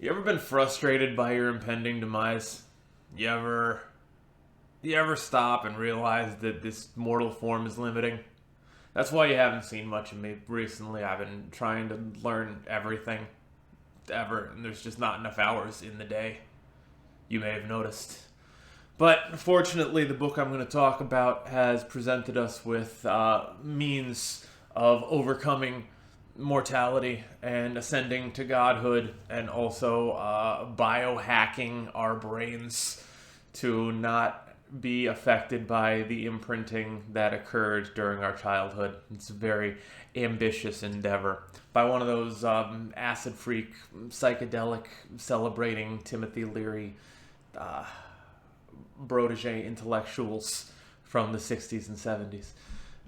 You ever been frustrated by your impending demise? You ever you ever stop and realize that this mortal form is limiting? That's why you haven't seen much of me recently. I've been trying to learn everything ever, and there's just not enough hours in the day. You may have noticed. But fortunately, the book I'm going to talk about has presented us with means of overcoming mortality and ascending to godhood, and also biohacking our brains to not be affected by the imprinting that occurred during our childhood. It's a very ambitious endeavor by one of those acid freak, psychedelic, celebrating Timothy Leary protege intellectuals from the 60s and 70s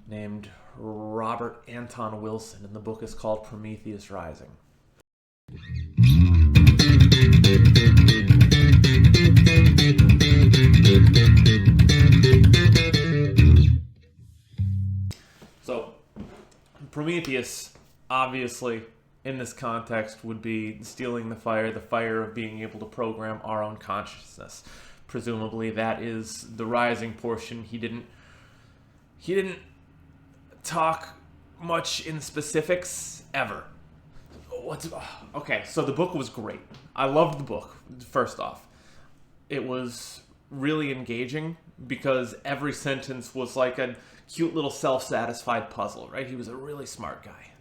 named Robert Anton Wilson, and the book is called Prometheus Rising. So, Prometheus, obviously, in this context, would be stealing the fire of being able to program our own consciousness. Presumably, that is the rising portion. He didn't talk much in specifics ever. Okay, so the book was great. I loved the book, first off. It was really engaging because every sentence was like a cute little self-satisfied puzzle, right? He was a really smart guy.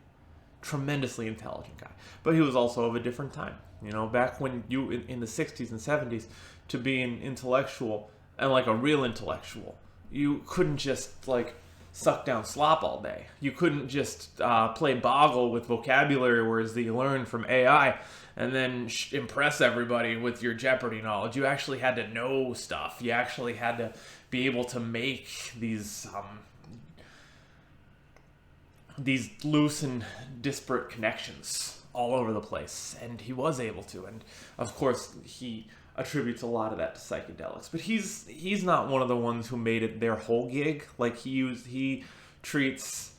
Tremendously intelligent guy. But he was also of a different time. You know, back when you, in the 60s and 70s, to be an intellectual, and like a real intellectual, you couldn't just, like, suck down slop all day. You couldn't just play boggle with vocabulary words that you learned from AI and then impress everybody with your Jeopardy knowledge. You actually had to know stuff. You actually had to be able to make these loose and disparate connections all over the place. And he was able to. And, of course, he attributes a lot of that to psychedelics, but he's not one of the ones who made it their whole gig. Like he treats.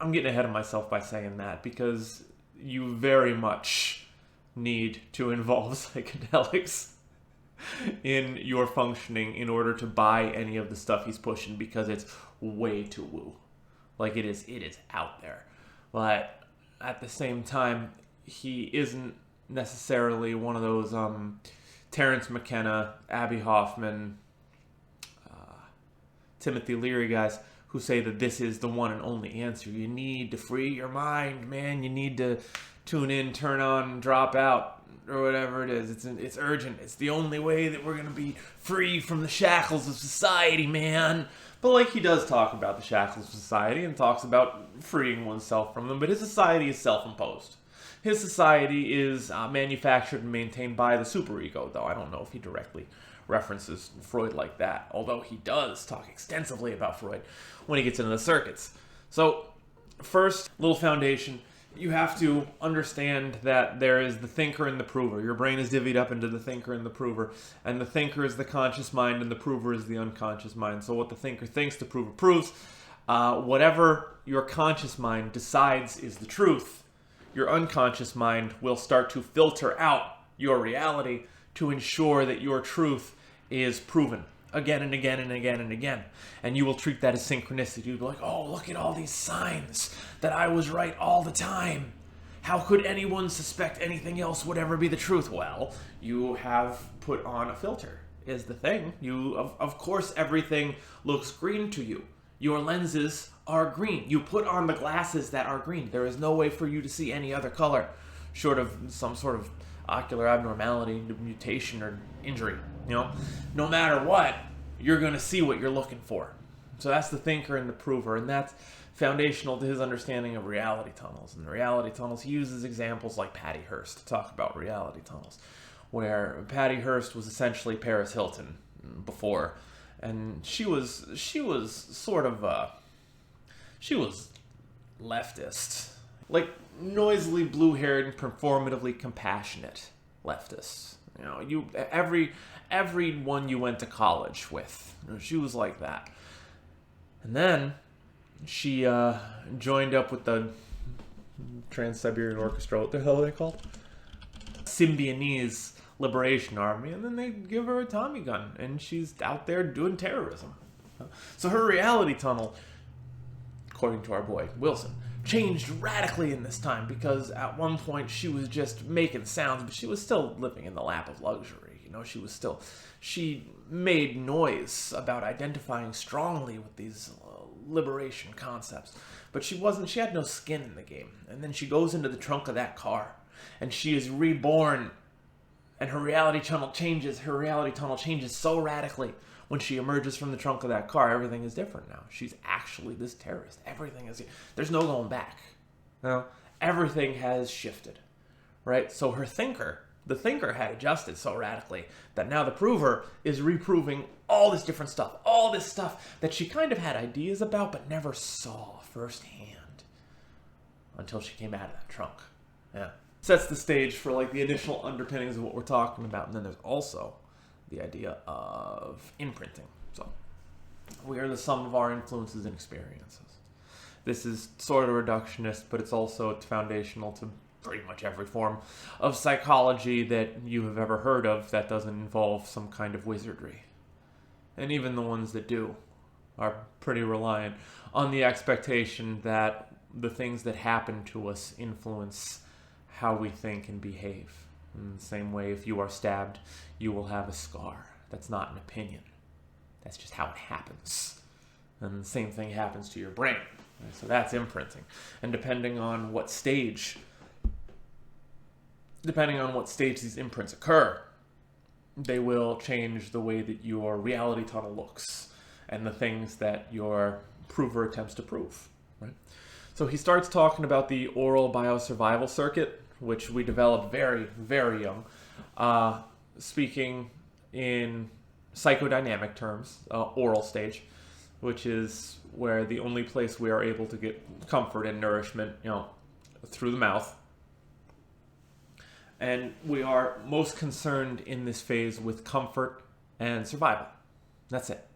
I'm getting ahead of myself by saying that because you very much need to involve psychedelics in your functioning in order to buy any of the stuff he's pushing, because it's way too woo. Like it is out there, but at the same time, he isn't necessarily one of those Terrence, McKenna, Abbie, Hoffman, Timothy Leary guys who say that this is the one and only answer. You need to free your mind, man. You need to tune in, turn on, drop out, or whatever it is. It's urgent. It's the only way that we're going to be free from the shackles of society, man. But like, he does talk about the shackles of society and talks about freeing oneself from them, but his society is self-imposed. His society is manufactured and maintained by the superego, though I don't know if he directly references Freud like that, although he does talk extensively about Freud when he gets into the circuits. So, first, little foundation, you have to understand that there is the thinker and the prover. Your brain is divvied up into the thinker and the prover, and the thinker is the conscious mind and the prover is the unconscious mind. So what the thinker thinks, the prover proves. Whatever your conscious mind decides is the truth, your unconscious mind will start to filter out your reality to ensure that your truth is proven again and again and again and again. And you will treat that as synchronicity. You'll be like, oh, look at all these signs that I was right all the time. How could anyone suspect anything else would ever be the truth? Well, you have put on a filter, is the thing. Of course, everything looks green to you. Your lenses are green. You put on the glasses that are green. There is no way for you to see any other color, short of some sort of ocular abnormality, mutation, or injury. You know, no matter what, you're going to see what you're looking for. So that's the thinker and the prover, and that's foundational to his understanding of reality tunnels. And the reality tunnels, he uses examples like Patty Hearst to talk about reality tunnels, where Patty Hearst was essentially Paris Hilton before. And she was sort of she was leftist, like noisily blue-haired and performatively compassionate leftist. You know, everyone you went to college with, she was like that. And then she joined up with the Trans-Siberian Orchestra. What the hell are they called? Symbionese liberation army, and then they give her a Tommy gun, and she's out there doing terrorism. So her reality tunnel, according to our boy Wilson, changed radically in this time, because at one point she was just making sounds, but she was still living in the lap of luxury. You know, she made noise about identifying strongly with these liberation concepts, but she had no skin in the game. And then she goes into the trunk of that car, and she is reborn, and her reality tunnel changes so radically. When she emerges from the trunk of that car, everything is different now. She's actually this terrorist. There's no going back. No, everything has shifted, right? So the thinker had adjusted so radically that now the prover is reproving all this different stuff, all this stuff that she kind of had ideas about but never saw firsthand until she came out of that trunk. Yeah. Sets the stage for like the initial underpinnings of what we're talking about. And then there's also the idea of imprinting. So we are the sum of our influences and experiences. This is sort of reductionist, but it's also foundational to pretty much every form of psychology that you have ever heard of that doesn't involve some kind of wizardry. And even the ones that do are pretty reliant on the expectation that the things that happen to us influence how we think and behave. In the same way, if you are stabbed, you will have a scar. That's not an opinion. That's just how it happens. And the same thing happens to your brain. Right? So that's imprinting. And depending on what stage these imprints occur, they will change the way that your reality tunnel looks and the things that your prover attempts to prove. Right? So he starts talking about the oral biosurvival circuit, which we developed very, very young, speaking in psychodynamic terms, oral stage, which is where the only place we are able to get comfort and nourishment, through the mouth. And we are most concerned in this phase with comfort and survival. That's it.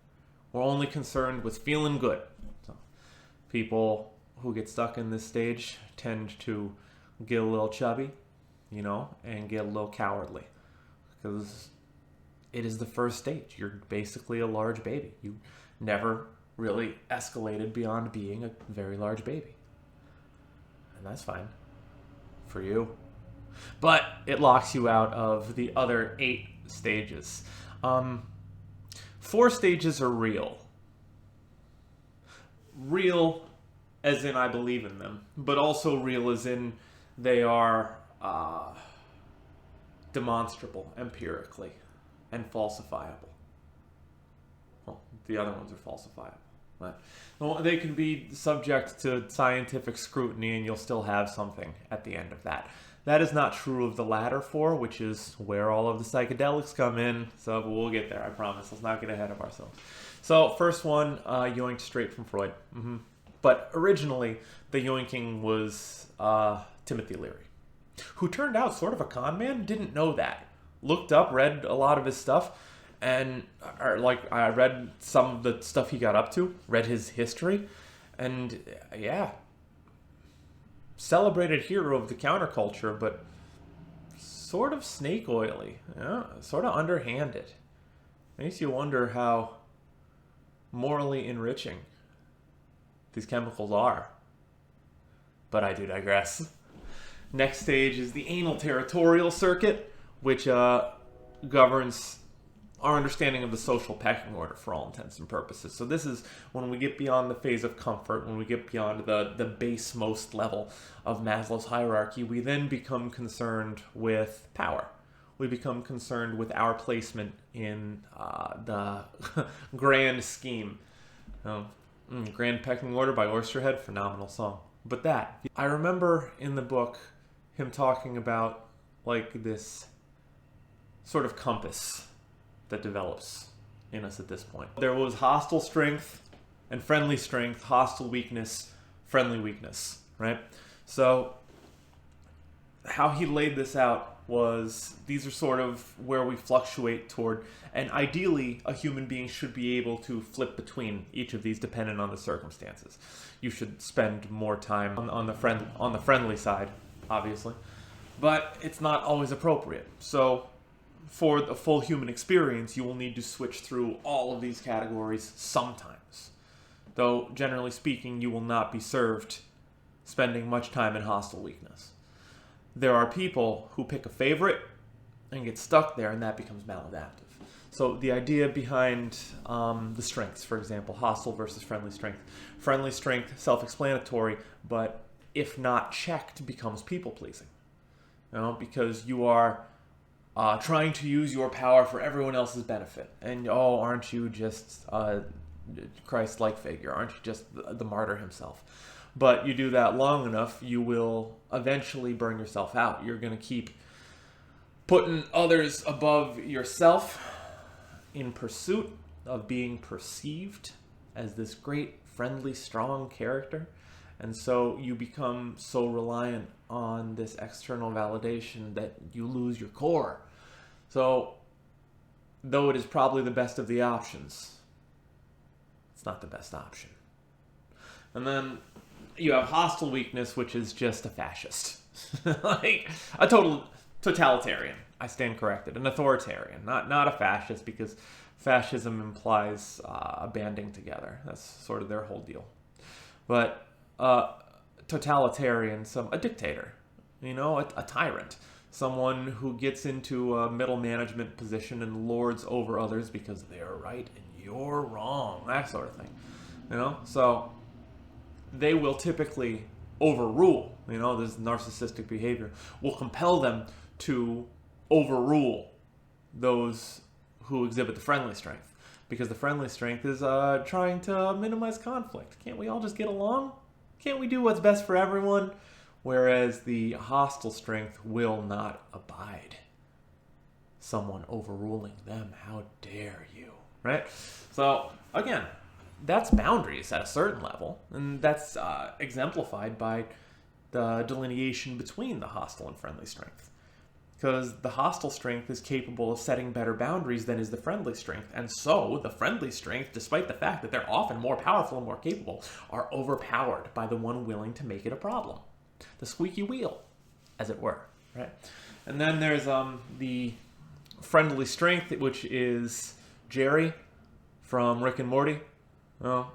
We're only concerned with feeling good. So people who get stuck in this stage tend to get a little chubby, and get a little cowardly, because it is the first stage. You're basically a large baby. You never really escalated beyond being a very large baby. And that's fine for you. But it locks you out of the other 8 stages. 4 stages are real. Real as in I believe in them, but also real as in they are demonstrable empirically and falsifiable. Well, the other ones are falsifiable. But they can be subject to scientific scrutiny, and you'll still have something at the end of that. That is not true of the latter 4, which is where all of the psychedelics come in. So we'll get there, I promise. Let's not get ahead of ourselves. So first one, yoinked straight from Freud. But originally, the yoinking was Timothy Leary, who turned out sort of a con man. Didn't know that. Looked up, read a lot of his stuff, and I read some of the stuff he got up to, read his history, and celebrated hero of the counterculture, but sort of snake oily, sort of underhanded. Makes you wonder how morally enriching these chemicals are. But I do digress. Next stage is the anal territorial circuit, which governs our understanding of the social pecking order for all intents and purposes. So this is when we get beyond the phase of comfort, when we get beyond the basemost level of Maslow's hierarchy, we then become concerned with power. We become concerned with our placement in the grand scheme. Grand Pecking Order by Oysterhead, phenomenal song. But I remember in the book him talking about this sort of compass that develops in us at this point. There was hostile strength and friendly strength, hostile weakness, friendly weakness, right? So how he laid this out was these are sort of where we fluctuate toward, and ideally a human being should be able to flip between each of these dependent on the circumstances. You should spend more time on the friendly side, obviously, but it's not always appropriate. So for the full human experience, you will need to switch through all of these categories sometimes. Though, generally speaking, you will not be served spending much time in hostile weakness. There are people who pick a favorite and get stuck there, and that becomes maladaptive. So the idea behind the strengths, for example, hostile versus friendly strength. Friendly strength, self-explanatory, but if not checked, becomes people-pleasing. Because you are trying to use your power for everyone else's benefit. And, aren't you just a Christ-like figure? Aren't you just the martyr himself? But you do that long enough, you will eventually burn yourself out. You're going to keep putting others above yourself in pursuit of being perceived as this great, friendly, strong character. And so you become so reliant on this external validation that you lose your core. So, though it is probably the best of the options, it's not the best option. And then you have hostile weakness, which is just a fascist. Like a total totalitarian. I stand corrected. An authoritarian, not a fascist, because fascism implies banding together. That's sort of their whole deal. But totalitarian, a dictator, a tyrant, someone who gets into a middle management position and lords over others because they're right and you're wrong, that sort of thing. So they will typically overrule. This narcissistic behavior will compel them to overrule those who exhibit the friendly strength, because the friendly strength is trying to minimize conflict. Can't we all just get along? Can't we do what's best for everyone? Whereas the hostile strength will not abide someone overruling them. How dare you, right? So again, that's boundaries at a certain level, and that's exemplified by the delineation between the hostile and friendly strength. Because the hostile strength is capable of setting better boundaries than is the friendly strength. And so the friendly strength, despite the fact that they're often more powerful and more capable, are overpowered by the one willing to make it a problem. The squeaky wheel, as it were, right? And then there's the friendly strength, which is Jerry from Rick and Morty.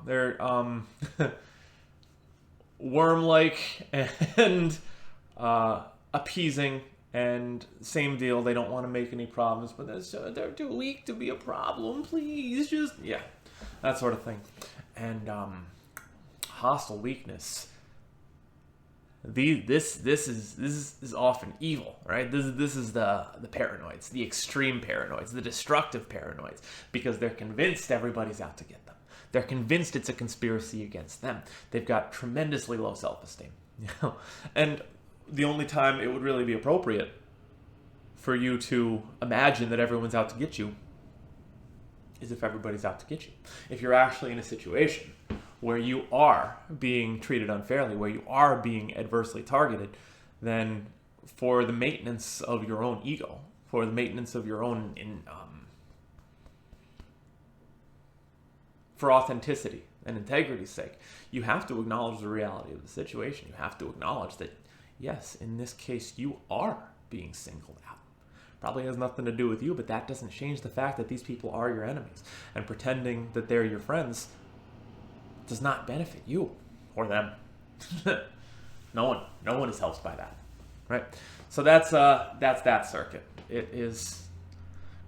They're worm-like and appeasing. And same deal, they don't want to make any problems, but they're too weak to be a problem. Please, that sort of thing. And hostile weakness. This is often evil, right? This is the paranoids, the extreme paranoids, the destructive paranoids, because they're convinced everybody's out to get them. They're convinced it's a conspiracy against them. They've got tremendously low self-esteem, and the only time it would really be appropriate for you to imagine that everyone's out to get you is if everybody's out to get you. If you're actually in a situation where you are being treated unfairly, where you are being adversely targeted, then for the maintenance of your own ego, for the maintenance of your own, for authenticity and integrity's sake, you have to acknowledge the reality of the situation. You have to acknowledge that, yes, in this case, you are being singled out. Probably has nothing to do with you, but that doesn't change the fact that these people are your enemies. And pretending that they're your friends does not benefit you or them. No one is helped by that, right? So that's that circuit. It is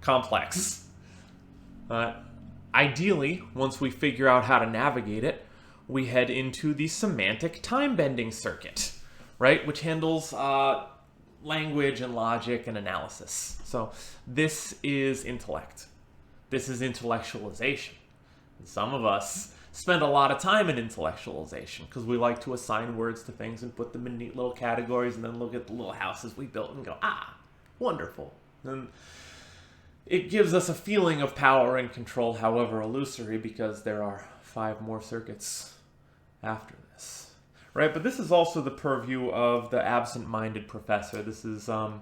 complex. Ideally, once we figure out how to navigate it, we head into the semantic time-bending circuit, right? Which handles language and logic and analysis. So this is intellect. This is intellectualization. And some of us spend a lot of time in intellectualization because we like to assign words to things and put them in neat little categories and then look at the little houses we built and go, wonderful. And it gives us a feeling of power and control, however illusory, because there are 5 more circuits after this. Right, but this is also the purview of the absent-minded professor. This is, I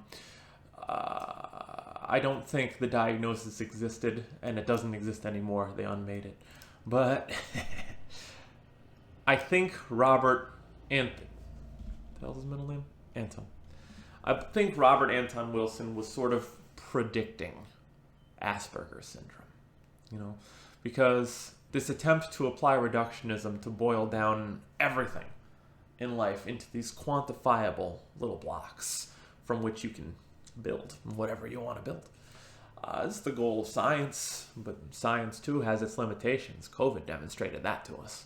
don't think the diagnosis existed, and it doesn't exist anymore. They unmade it. But I think Robert Anton, that was his middle name? Anton. I think Robert Anton Wilson was sort of predicting Asperger's syndrome, because this attempt to apply reductionism to boil down everything in life into these quantifiable little blocks from which you can build whatever you want to build. It's the goal of science, but science too has its limitations. COVID demonstrated that to us.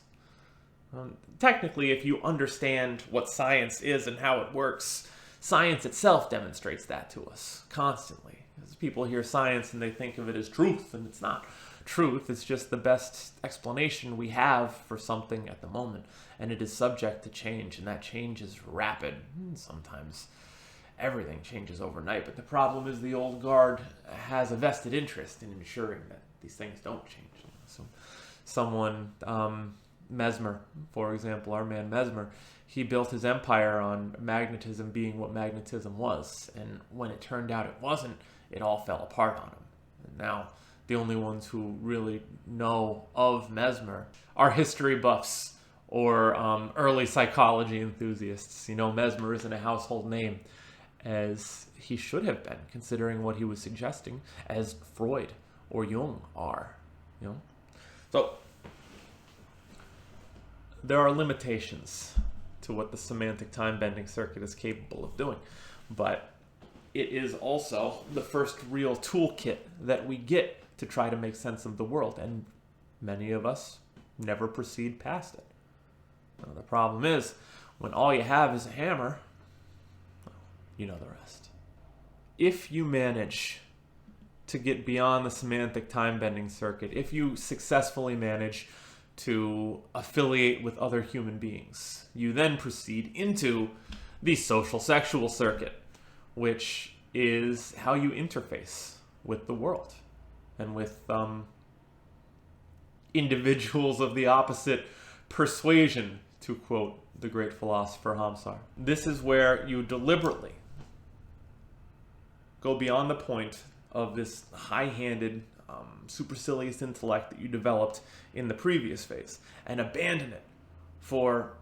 Technically, if you understand what science is and how it works, science itself demonstrates that to us constantly. As people hear science and they think of it as truth, and it's not truth. It's just the best explanation we have for something at the moment, and it is subject to change, and that change is rapid. Sometimes everything changes overnight, but the problem is the old guard has a vested interest in ensuring that these things don't change. So someone, Mesmer, for example, our man Mesmer, he built his empire on magnetism being what magnetism was, and when it turned out it wasn't, it all fell apart on him. And now the only ones who really know of Mesmer are history buffs or early psychology enthusiasts. Mesmer isn't a household name, as he should have been, considering what he was suggesting, as Freud or Jung are. So there are limitations to what the semantic time-bending circuit is capable of doing, but it is also the first real toolkit that we get to try to make sense of the world, and many of us never proceed past it. Now, the problem is, when all you have is a hammer, you know the rest. If you manage to get beyond the semantic time-bending circuit, if you successfully manage to affiliate with other human beings, you then proceed into the social sexual circuit, which is how you interface with the world and with individuals of the opposite persuasion, to quote the great philosopher Hamsar. This is where you deliberately go beyond the point of this high-handed, supercilious intellect that you developed in the previous phase and abandon it for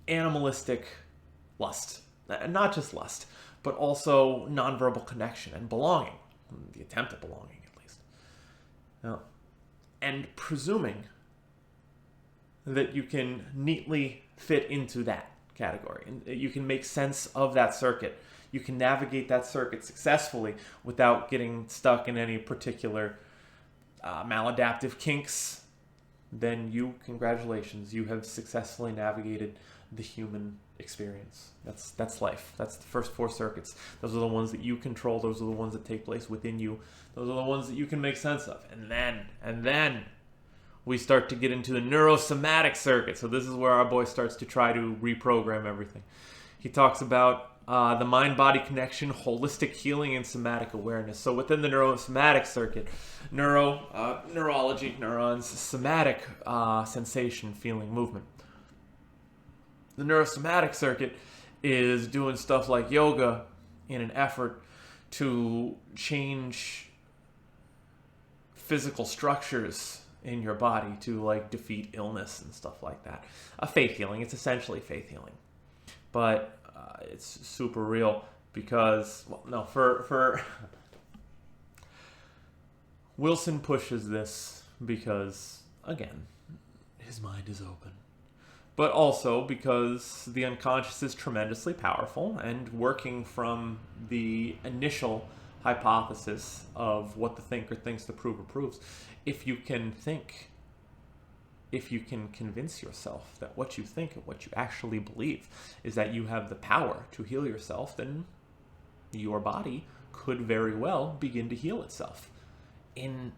animalistic lust. Not just lust, but also nonverbal connection and belonging, the attempt at belonging at least. And presuming that you can neatly fit into that category and you can make sense of that circuit. You can navigate that circuit successfully without getting stuck in any particular maladaptive kinks, then congratulations, you have successfully navigated the human experience. That's life. That's the first four circuits. Those are the ones that you control. Those are the ones that take place within you. Those are the ones that you can make sense of. And then we start to get into the neurosomatic circuit. So this is where our boy starts to try to reprogram everything. He talks about the mind-body connection, holistic healing, and somatic awareness. So within the neurosomatic circuit, neurology, neurons, somatic, sensation, feeling, movement. The neurosomatic circuit is doing stuff like yoga in an effort to change physical structures in your body to defeat illness and stuff like that. Faith healing. It's essentially faith healing, but it's super real because for Wilson pushes this because again his mind is open, but also because the unconscious is tremendously powerful, and working from the initial hypothesis of what the thinker thinks the prover proves. If you can convince yourself that what you think and what you actually believe is that you have the power to heal yourself, then your body could very well begin to heal itself in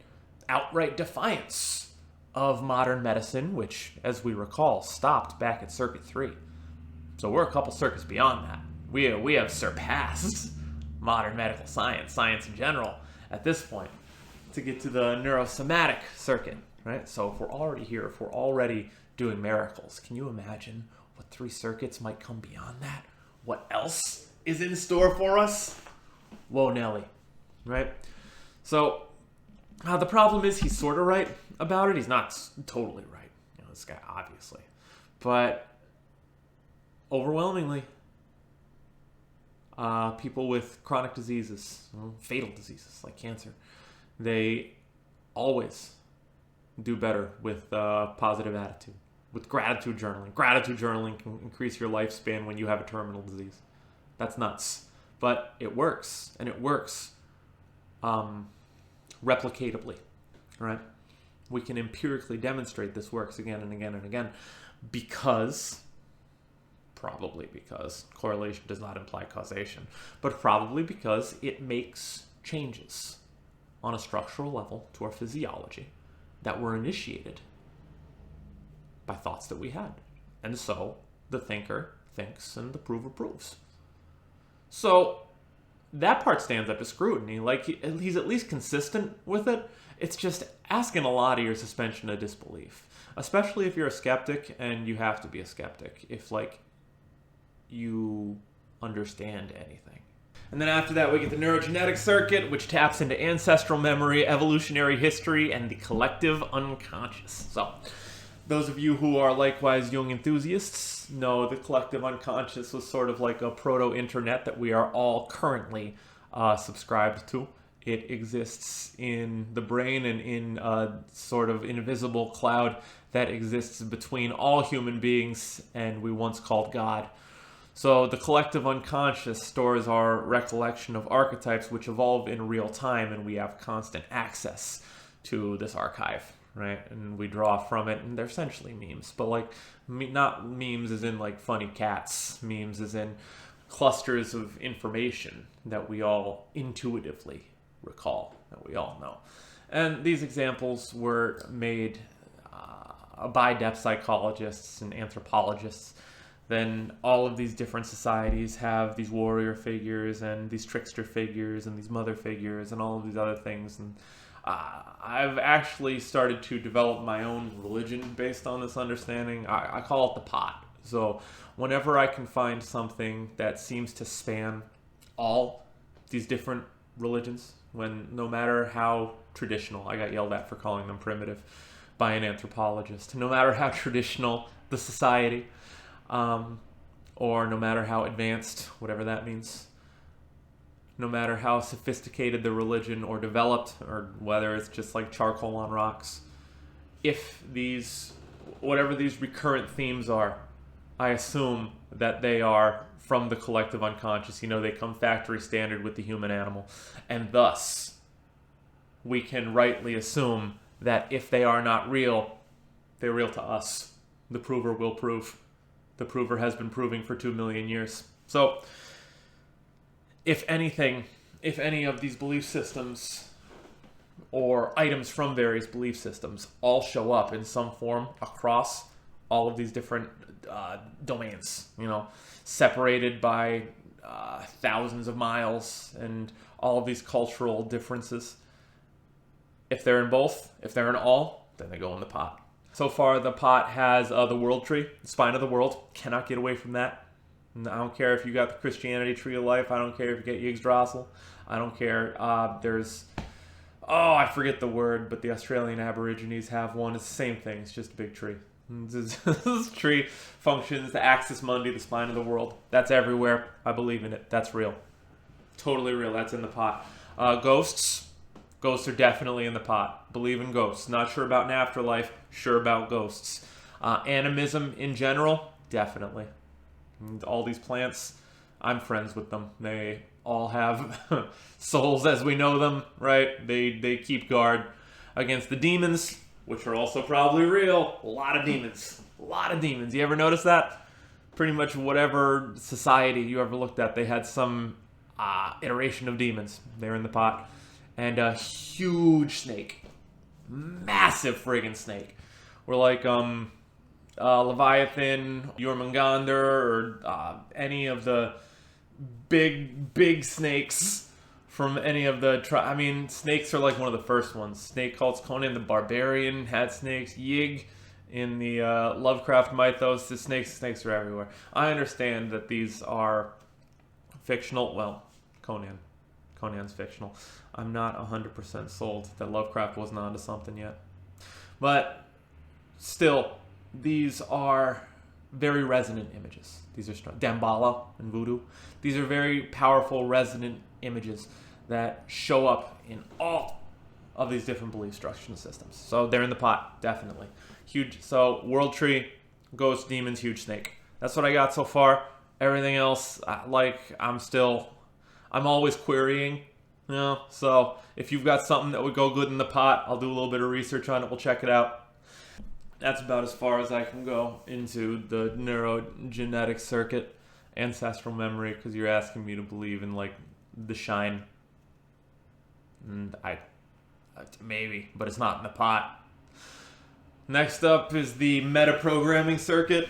outright defiance of modern medicine, which, as we recall, stopped back at Circuit 3. So we're a couple circuits beyond that. We have surpassed modern medical science in general, at this point, to get to the neurosomatic circuit, right? So if we're already here, if we're already doing miracles, can you imagine what 3 circuits might come beyond that? What else is in store for us? Whoa, Nelly, right? So the problem is he's sort of right about it. He's not totally right, this guy, obviously. But overwhelmingly, people with chronic diseases, fatal diseases like cancer, they always do better with positive attitude, with gratitude journaling. Gratitude journaling can increase your lifespan when you have a terminal disease. That's nuts. But it works, and it works replicatably, right? We can empirically demonstrate this works again and again and again probably because correlation does not imply causation, but probably because it makes changes on a structural level to our physiology that were initiated by thoughts that we had. And so the thinker thinks and the prover proves. So that part stands up to scrutiny. Like, he's at least consistent with it. It's just asking a lot of your suspension of disbelief, especially if you're a skeptic, and you have to be a skeptic if, like, you understand anything. And then after that, we get the neurogenetic circuit, which taps into ancestral memory, evolutionary history, and the collective unconscious. So, those of you who are likewise Jung enthusiasts know the collective unconscious was sort of like a proto-internet that we are all currently subscribed to. It exists in the brain and in a sort of invisible cloud that exists between all human beings and we once called God. So the collective unconscious stores our recollection of archetypes which evolve in real time, and we have constant access to this archive, right? And we draw from it, and they're essentially memes, but like not memes as in like funny cats, memes as in clusters of information that we all intuitively recall, that we all know. And these examples were made by depth psychologists and anthropologists. Then all of these different societies have these warrior figures and these trickster figures and these mother figures and all of these other things. And I've actually started to develop my own religion based on this understanding. I call it the pot. So whenever I can find something that seems to span all these different religions, when no matter how traditional, I got yelled at for calling them primitive by an anthropologist, no matter how traditional the society, or no matter how advanced, whatever that means, no matter how sophisticated the religion or developed, or whether it's just like charcoal on rocks, if these, whatever these recurrent themes are, I assume that they are from the collective unconscious. You know, they come factory standard with the human animal. And thus, we can rightly assume that if they are not real, they're real to us. The prover will prove. The prover has been proving for 2 million years. So, if anything, if any of these belief systems or items from various belief systems all show up in some form across all of these different domains, you know, separated by thousands of miles and all of these cultural differences, if they're in both, if they're in all, then they go in the pot. So far, the pot has the world tree, the spine of the world. Cannot get away from that. And I don't care if you got the Christianity tree of life. I don't care if you get Yggdrasil. I don't care. There's, I forget the word, but the Australian Aborigines have one. It's the same thing. It's just a big tree. This tree functions, the axis mundi, the spine of the world. That's everywhere. I believe in it. That's real. Totally real. That's in the pot. Ghosts. Ghosts are definitely in the pot. Believe in ghosts. Not sure about an afterlife. Sure about ghosts. Animism in general, definitely. And all these plants, I'm friends with them. They all have souls as we know them, right? They keep guard against the demons, which are also probably real. A lot of demons. A lot of demons. You ever notice that? Pretty much whatever society you ever looked at, they had some iteration of demons. They're in the pot. And a huge snake. Massive friggin' snake. We're like Leviathan, Jormungandr, or any of the big snakes from any of the snakes are like one of the first ones. Snake cults. Conan the Barbarian had snakes. Yig in the Lovecraft mythos. The snakes are everywhere. I understand that these are fictional. Well, Conan's fictional. I'm not 100% sold that Lovecraft wasn't onto something yet. But still, these are very resonant images. These are Damballa and voodoo. These are very powerful, resonant images that show up in all of these different belief structures and systems. So they're in the pot, definitely. Huge. So world tree, ghost, demons, huge snake. That's what I got so far. Everything else, I'm always querying. So if you've got something that would go good in the pot, I'll do a little bit of research on it. We'll check it out. That's about as far as I can go into the neurogenetic circuit, ancestral memory, because you're asking me to believe in like the shine. And I maybe, but it's not in the pot. Next up is the metaprogramming circuit,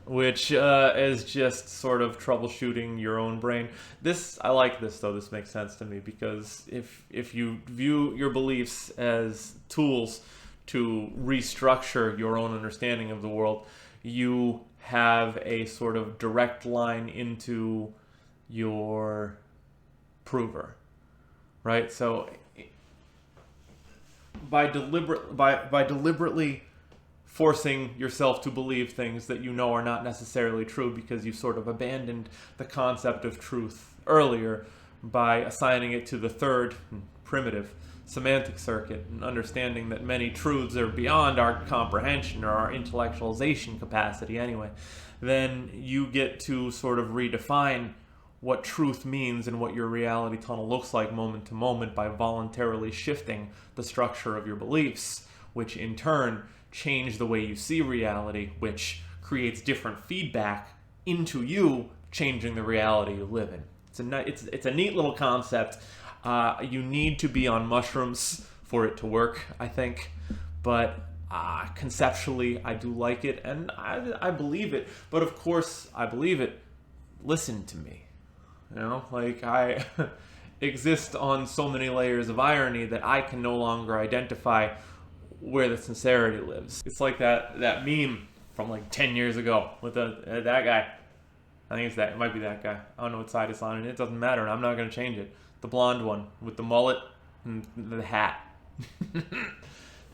which is just sort of troubleshooting your own brain. I like this though. This makes sense to me because if you view your beliefs as tools to restructure your own understanding of the world, you have a sort of direct line into your prover, right? So by deliberately forcing yourself to believe things that you know are not necessarily true because you sort of abandoned the concept of truth earlier by assigning it to the third, primitive, semantic circuit, and understanding that many truths are beyond our comprehension or our intellectualization capacity anyway, then you get to sort of redefine what truth means and what your reality tunnel looks like moment to moment by voluntarily shifting the structure of your beliefs, which in turn change the way you see reality, which creates different feedback into you, changing the reality you live in. It's a neat little concept. You need to be on mushrooms for it to work, I think. But conceptually, I do like it, and I believe it. But of course, I believe it. Listen to me. I exist on so many layers of irony that I can no longer identify where the sincerity lives. It's like that meme from like 10 years ago with that guy. I think it might be that guy. I don't know what side it's on, and it doesn't matter, and I'm not going to change it. The blonde one with the mullet and the hat.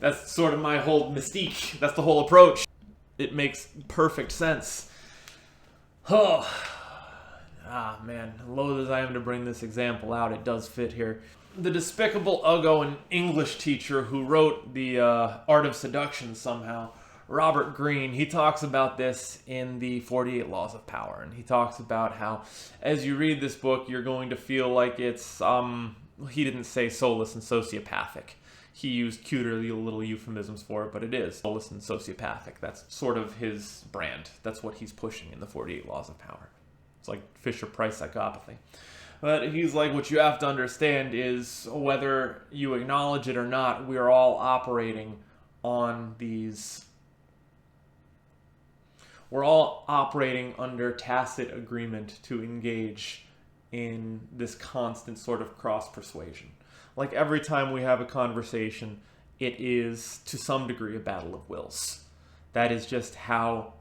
That's sort of my whole mystique. That's the whole approach. It makes perfect sense. Man, loath as I am to bring this example out, it does fit here. The despicable Uggo and English teacher who wrote the Art of Seduction somehow, Robert Greene, he talks about this in the 48 Laws of Power, and he talks about how as you read this book, you're going to feel like it's, he didn't say soulless and sociopathic. He used cuter little euphemisms for it, but it is soulless and sociopathic. That's sort of his brand. That's what he's pushing in the 48 Laws of Power. It's like Fisher-Price psychopathy. But he's like, what you have to understand is whether you acknowledge it or not, we are all operating on these... We're all operating under tacit agreement to engage in this constant sort of cross-persuasion. Like every time we have a conversation, it is to some degree a battle of wills. That is just how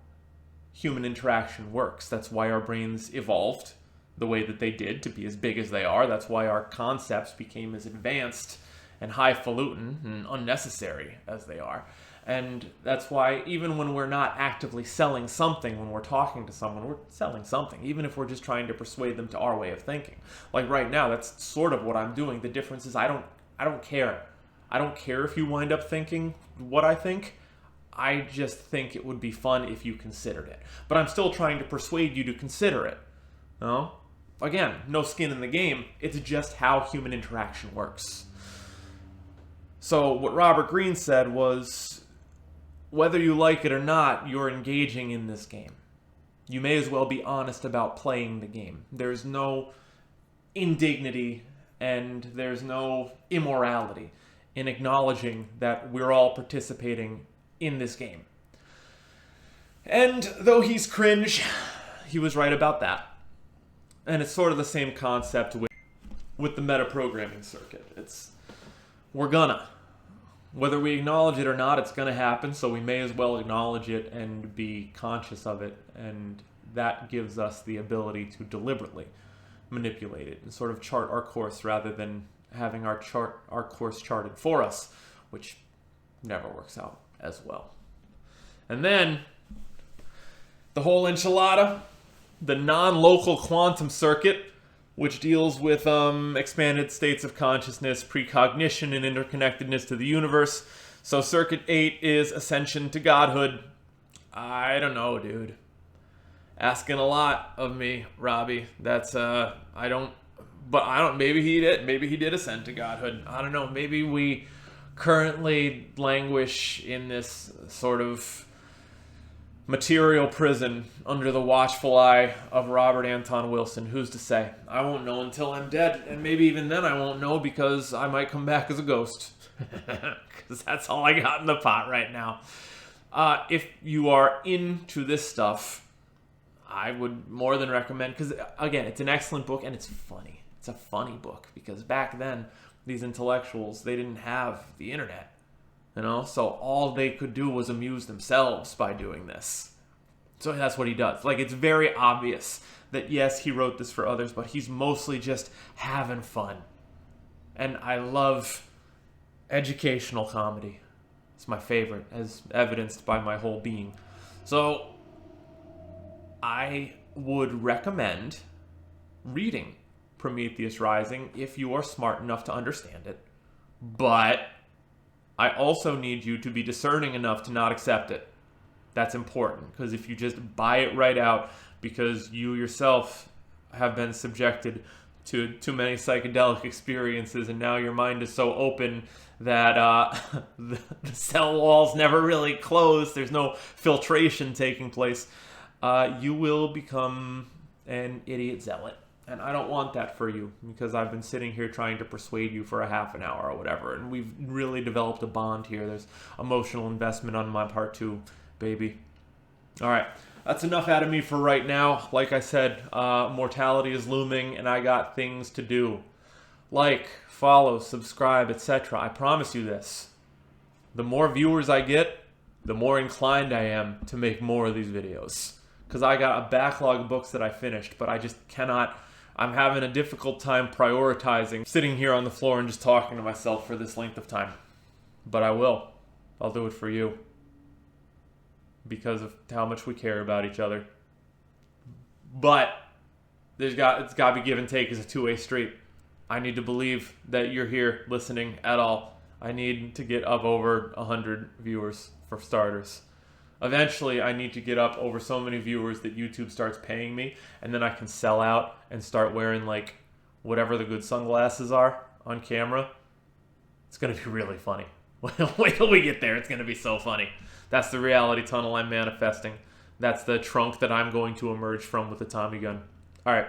human interaction works. That's why our brains evolved the way that they did to be as big as they are. That's why our concepts became as advanced and highfalutin and unnecessary as they are. And that's why even when we're not actively selling something, when we're talking to someone, we're selling something, even if we're just trying to persuade them to our way of thinking. Like right now, that's sort of what I'm doing. The difference is I don't care. I don't care if you wind up thinking what I think. I just think it would be fun if you considered it. But I'm still trying to persuade you to consider it. No? Again, no skin in the game. It's just how human interaction works. So what Robert Greene said was, whether you like it or not, you're engaging in this game. You may as well be honest about playing the game. There's no indignity and there's no immorality in acknowledging that we're all participating in this game. And though he's cringe, he was right about that. And it's sort of the same concept with the metaprogramming circuit. We're gonna. Whether we acknowledge it or not, it's going to happen, so we may as well acknowledge it and be conscious of it, and that gives us the ability to deliberately manipulate it and sort of chart our course rather than having our course charted for us, which never works out as well. And then the whole enchilada, the non-local quantum circuit, which deals with expanded states of consciousness, precognition, and interconnectedness to the universe. So Circuit 8 is Ascension to Godhood. I don't know, dude. Asking a lot of me, Robbie. That's, maybe he did. Maybe he did ascend to Godhood. I don't know. Maybe we currently languish in this sort of material prison under the watchful eye of Robert Anton Wilson. Who's to say? I won't know until I'm dead, and maybe even then I won't know because I might come back as a ghost. Because that's all I got in the pot right now. If you are into this stuff, I would more than recommend, because again, it's an excellent book and it's funny. It's a funny book because back then, these intellectuals, they didn't have the internet. So all they could do was amuse themselves by doing this. So that's what he does. Like, it's very obvious that, yes, he wrote this for others, but he's mostly just having fun. And I love educational comedy. It's my favorite, as evidenced by my whole being. So I would recommend reading Prometheus Rising if you are smart enough to understand it. But I also need you to be discerning enough to not accept it. That's important, because if you just buy it right out because you yourself have been subjected to too many psychedelic experiences and now your mind is so open that the cell walls never really close, there's no filtration taking place, you will become an idiot zealot. And I don't want that for you, because I've been sitting here trying to persuade you for a half an hour or whatever, and we've really developed a bond here. There's emotional investment on my part too, baby. All right, that's enough out of me for right now. Like I said, mortality is looming, and I got things to do. Like, follow, subscribe, etc. I promise you this. The more viewers I get, the more inclined I am to make more of these videos. Because I got a backlog of books that I finished, but I just cannot... I'm having a difficult time prioritizing sitting here on the floor and just talking to myself for this length of time. But I will. I'll do it for you. Because of how much we care about each other. But it's got to be give and take as a two-way street. I need to believe that you're here listening at all. I need to get up over 100 viewers for starters. Eventually, I need to get up over so many viewers that YouTube starts paying me, and then I can sell out and start wearing, like, whatever the good sunglasses are on camera. It's going to be really funny. Wait till we get there. It's going to be so funny. That's the reality tunnel I'm manifesting. That's the trunk that I'm going to emerge from with the Tommy gun. All right.